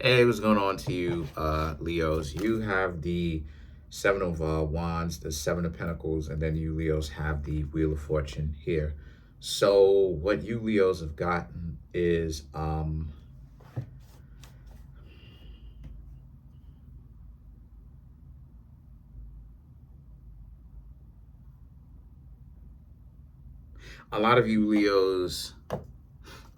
Hey, what's going on to you, Leos? You have the Seven of Wands, the Seven of Pentacles, and then you Leos have the Wheel of Fortune here. So what you Leos have gotten is a lot of you Leos,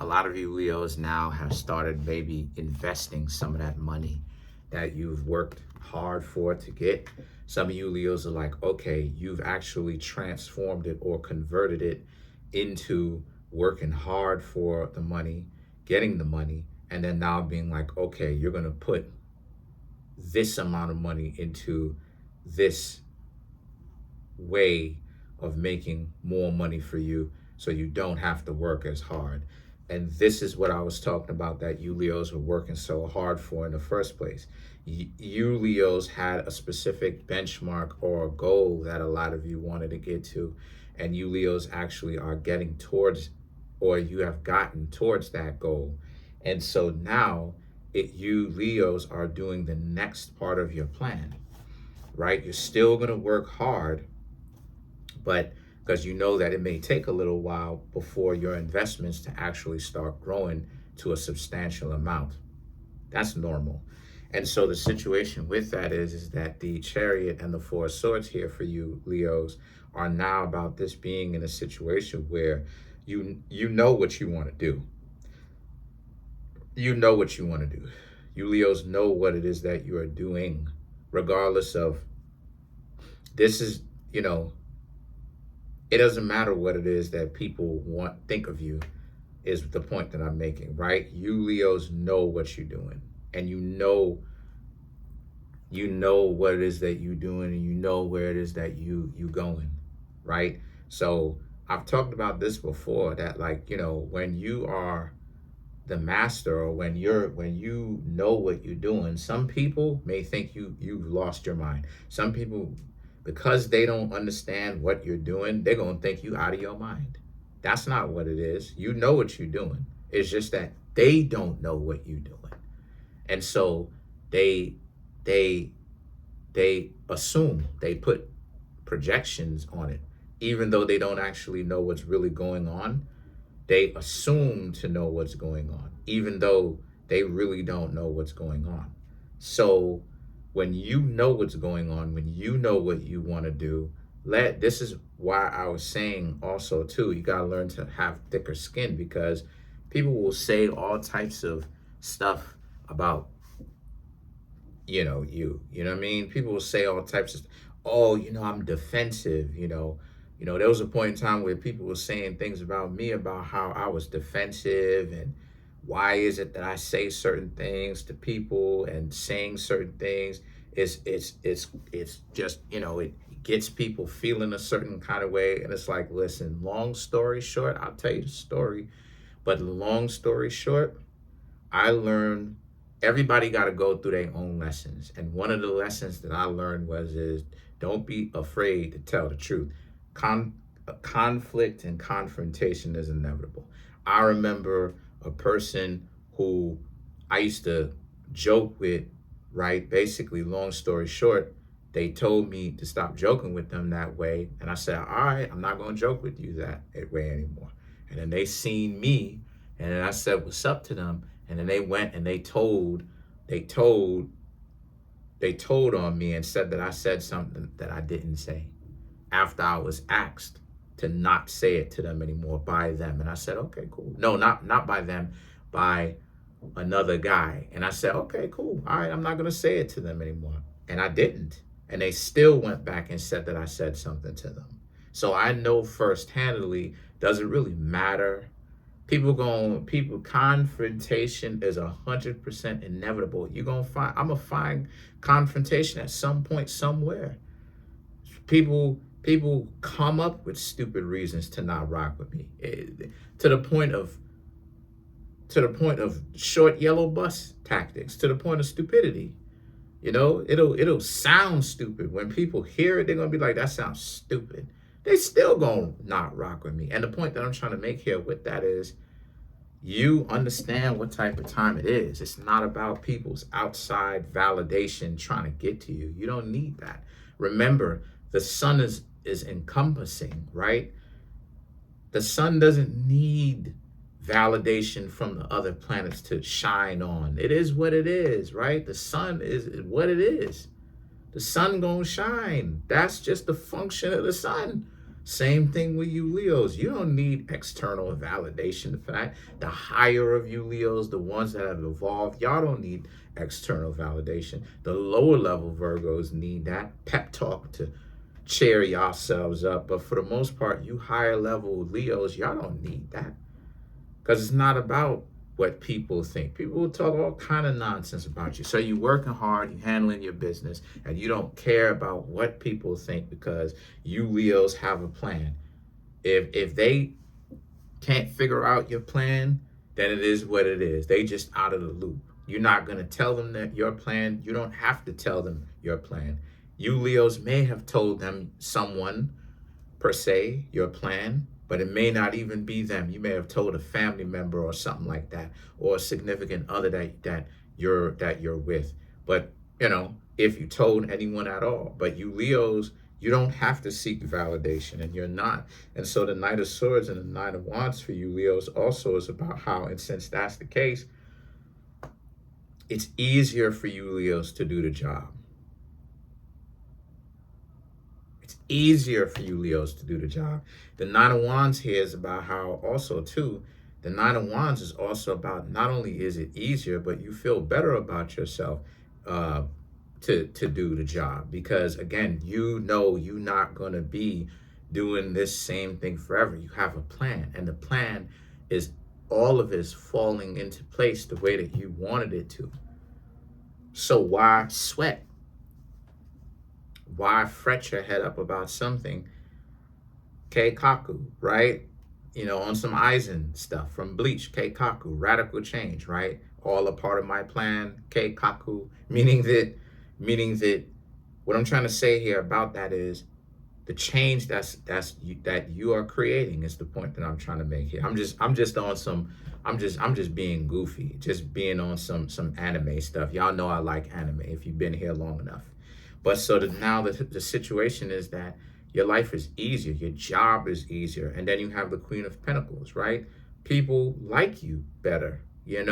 a lot of you Leos now have started maybe investing some of that money that you've worked hard for to get. Some of you Leos are like, okay, you've actually transformed it or converted it into working hard for the money, getting the money, and then now being like, okay, you're going to put this amount of money into this way of making more money for you so you don't have to work as hard. And this is what I was talking about that you Leos were working so hard for in the first place. You Leos had a specific benchmark or a goal that a lot of you wanted to get to, and you Leos actually are getting towards, or you have gotten towards that goal. And so now you Leos are doing the next part of your plan, right? You're still going to work hard, but because you know that it may take a little while before your investments to actually start growing to a substantial amount. That's normal. And so the situation with that is that the Chariot and the Four of Swords here for you Leos are now about this being in a situation where you know what you want to do. You know what you want to do. You Leos know what it is that you are doing, regardless of this is, it doesn't matter what it is that people think of you, is the point that I'm making, right? You Leos know what you're doing, and you know what it is that you're doing, and you know where it is that you going, right? So I've talked about this before, that when you are the master, or when you know what you're doing, some people may think you've lost your mind. Some people, because they don't understand what you're doing, they're going to think you out of your mind. That's not what it is. You know what you're doing. It's just that they don't know what you're doing. And so they assume, they put projections on it, even though they don't actually know what's really going on. They assume to know what's going on, even though they really don't know what's going on. So when you know what's going on, when you know what you want to do, this is why I was saying also too, you got to learn to have thicker skin, because people will say all types of stuff about, you know what I mean? People will say all types of, oh, I'm defensive, there was a point in time where people were saying things about me, about how I was defensive, and why is it that I say certain things to people, and saying certain things it's just, it gets people feeling a certain kind of way. And it's like, listen, long story short, I'll tell you the story, but long story short, I learned everybody got to go through their own lessons. And one of the lessons that I learned is don't be afraid to tell the truth. Conflict and confrontation is inevitable. I remember a person who I used to joke with, right? Basically, long story short, they told me to stop joking with them that way. And I said, all right, I'm not going to joke with you that way anymore. And then they seen me, and then I said, what's up to them? And then they went and they told on me and said that I said something that I didn't say, after I was asked to not say it to them anymore by them. And I said, okay, cool. No, not by them, by another guy. And I said, okay, cool. All right, I'm not going to say it to them anymore. And I didn't. And they still went back and said that I said something to them. So I know first-handedly, doesn't really matter. Confrontation is 100% inevitable. I'm going to find confrontation at some point, somewhere. People come up with stupid reasons to not rock with me, to the point of short yellow bus tactics, to the point of stupidity. It'll sound stupid. When people hear it, they're going to be like, that sounds stupid. They still going to not rock with me. And the point that I'm trying to make here with that is, You understand what type of time it is. It's not about people's outside validation trying to get to you. You don't need that. Remember, the sun is encompassing, right? The sun doesn't need validation from the other planets to shine on. It is what it is, right? The sun is what it is. The sun gonna shine. That's just the function of the sun. Same thing with you Leos. You don't need external validation. In fact, the higher of you Leos, the ones that have evolved, y'all don't need external validation. The lower level Virgos need that pep talk to cheer yourselves up. But for the most part, you higher level Leos, y'all don't need that. Because it's not about what people think. People will talk all kind of nonsense about you. So you're working hard, you're handling your business, and you don't care about what people think because you Leos have a plan. If they can't figure out your plan, then it is what it is. They just out of the loop. You're not going to tell them that your plan. You don't have to tell them your plan. You Leos may have told them, someone per se, your plan, but it may not even be them. You may have told a family member or something like that, or a significant other that you're with. But if you told anyone at all, but you Leos, you don't have to seek validation, and you're not. And so the Knight of Swords and the Knight of Wands for you Leos also is about how, and since that's the case, it's easier for you Leos to do the job. It's easier for you Leos to do the job. The Nine of Wands here is about how also too, the Nine of Wands is also about not only is it easier, but you feel better about yourself to do the job. Because again, you're not going to be doing this same thing forever. You have a plan, and the plan is all of it is falling into place the way that you wanted it to. So why sweat? Why fret your head up about something? Keikaku, right? On some Eisen stuff from Bleach, Keikaku, radical change, right? All a part of my plan, Keikaku, meaning that what I'm trying to say here about that is the change that you are creating is the point that I'm trying to make here. I'm just being goofy, just being on some anime stuff. Y'all know I like anime if you've been here long enough. But so that now the situation is that your life is easier, your job is easier, and then you have the Queen of Pentacles, right? People like you better, one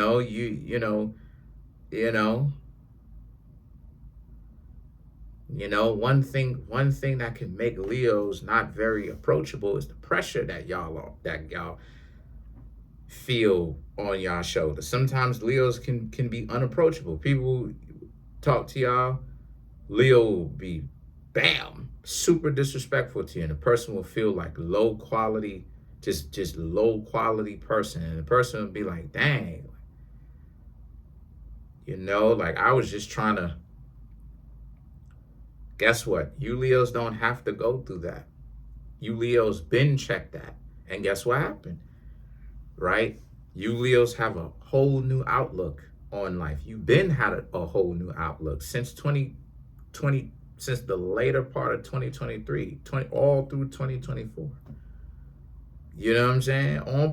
thing that can make Leos not very approachable is the pressure that y'all feel on y'all shoulders. Sometimes Leos can be unapproachable. People talk to y'all, Leo will be bam, super disrespectful to you, and the person will feel like low quality, just low quality person, and the person will be like, dang, like I was just trying to. Guess what? You Leos don't have to go through that. You Leos been checked that, and guess what happened, right? You Leos have a whole new outlook on life. You've been had a whole new outlook since 2020, since the later part of 2023, all through 2024. You know what I'm saying? On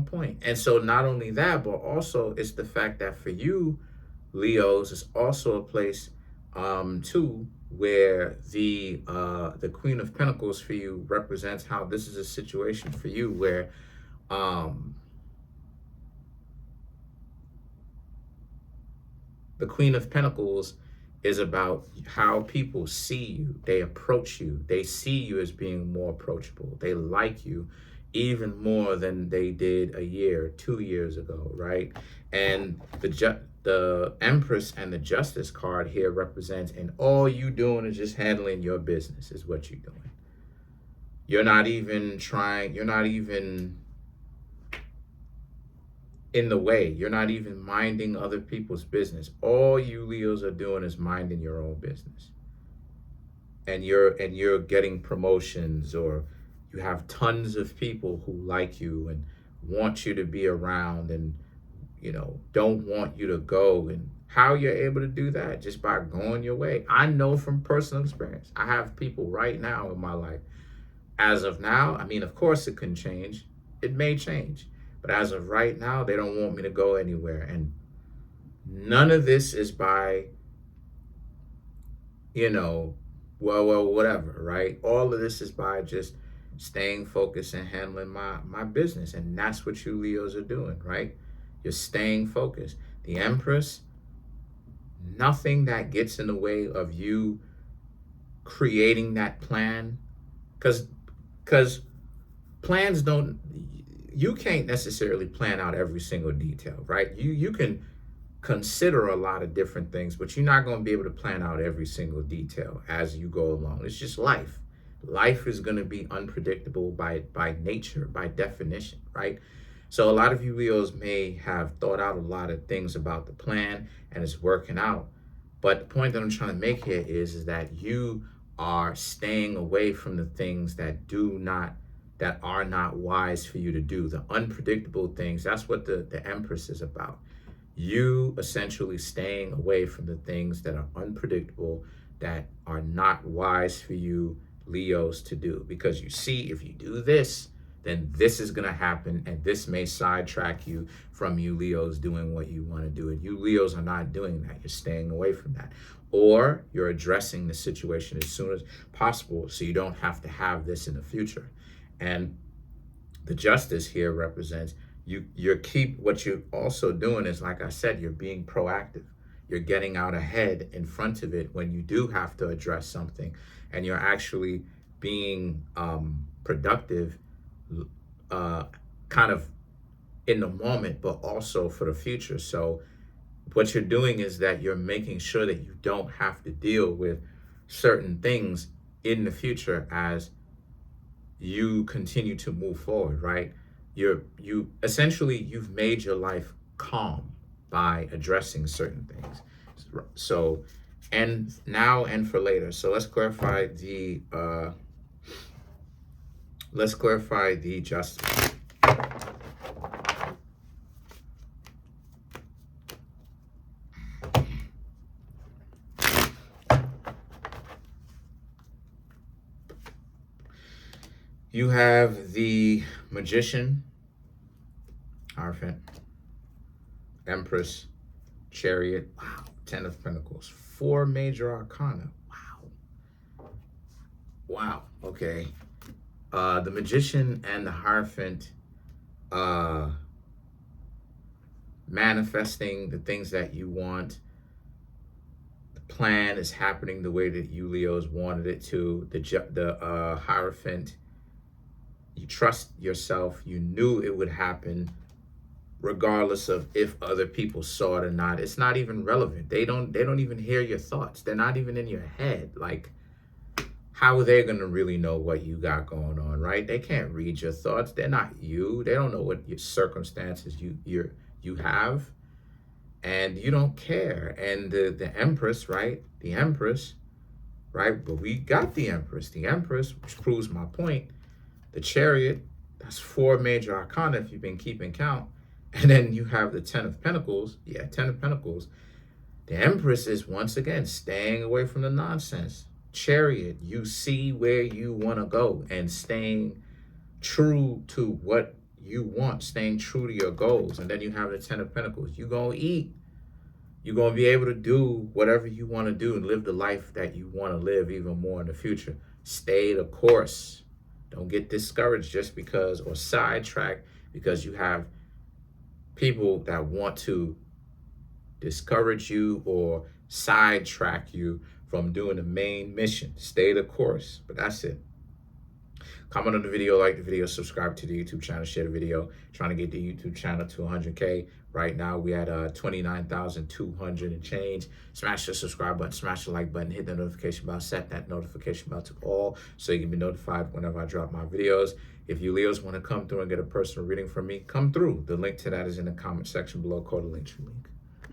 point. And so not only that, but also it's the fact that for you, Leos, is also a place too where the Queen of Pentacles for you represents how this is a situation for you where the Queen of Pentacles is about how people see you. They approach you. They see you as being more approachable. They like you even more than they did a year, 2 years ago, right? And the Empress and the Justice card here represents, and all you doing is just handling your business is what you're doing. You're not even in the way. You're not even minding other people's business. All you Leos are doing is minding your own business. And you're getting promotions, or you have tons of people who like you and want you to be around and don't want you to go. And how you're able to do that? Just by going your way. I know from personal experience. I have people right now in my life. As of now, I mean, of course it can change. It may change. But as of right now, they don't want me to go anywhere. And none of this is by, whatever, right? All of this is by just staying focused and handling my business. And that's what you Leos are doing, right? You're staying focused. The Empress, nothing that gets in the way of you creating that plan. Because plans don't, you can't necessarily plan out every single detail, right? You can consider a lot of different things, but you're not going to be able to plan out every single detail as you go along. It's just life. Life is going to be unpredictable by nature, by definition, right? So a lot of you Leos may have thought out a lot of things about the plan and it's working out. But the point that I'm trying to make here is that you are staying away from the things that are not wise for you to do. The unpredictable things, that's what the Empress is about. You essentially staying away from the things that are unpredictable, that are not wise for you Leos to do. Because you see, if you do this, then this is going to happen, and this may sidetrack you from you Leos doing what you want to do. And you Leos are not doing that. You're staying away from that. Or you're addressing the situation as soon as possible so you don't have to have this in the future. And the Justice here represents what you're also doing is, like I said, you're being proactive. You're getting out ahead in front of it when you do have to address something, and you're actually being productive, kind of in the moment, but also for the future. So what you're doing is that you're making sure that you don't have to deal with certain things in the future as you continue to move forward, right? You've made your life calm by addressing certain things. So, and now and for later. So let's clarify the Justice. You have the Magician, Hierophant, Empress, Chariot. Wow, 10 of Pentacles, 4 major arcana. Wow, okay. The Magician and the Hierophant, manifesting the things that you want. The plan is happening the way that you Leos wanted it to. The Hierophant, you trust yourself. You knew it would happen regardless of if other people saw it or not. It's not even relevant. They don't even hear your thoughts. They're not even in your head. Like, how are they going to really know what you got going on, right? They can't read your thoughts. They're not you. They don't know what your circumstances you have, and you don't care. And the Empress, right? The Empress, right? But we got the Empress, which proves my point. The Chariot, that's 4 major arcana if you've been keeping count. And then you have the 10 of Pentacles. Yeah, 10 of Pentacles. The Empress is, once again, staying away from the nonsense. Chariot, you see where you want to go and staying true to what you want, staying true to your goals. And then you have the 10 of Pentacles. You're going to eat. You're going to be able to do whatever you want to do and live the life that you want to live even more in the future. Stay the course. Don't get discouraged just because, or sidetracked because you have people that want to discourage you or sidetrack you from doing the main mission. Stay the course. But that's it. Comment on the video, like the video, subscribe to the YouTube channel, share the video. Trying to get the YouTube channel to 100K. Right now, we at 29,200 and change. Smash the subscribe button, smash the like button, hit the notification bell, set that notification bell to all so you can be notified whenever I drop my videos. If you Leos want to come through and get a personal reading from me, come through. The link to that is in the comment section below. Call the link.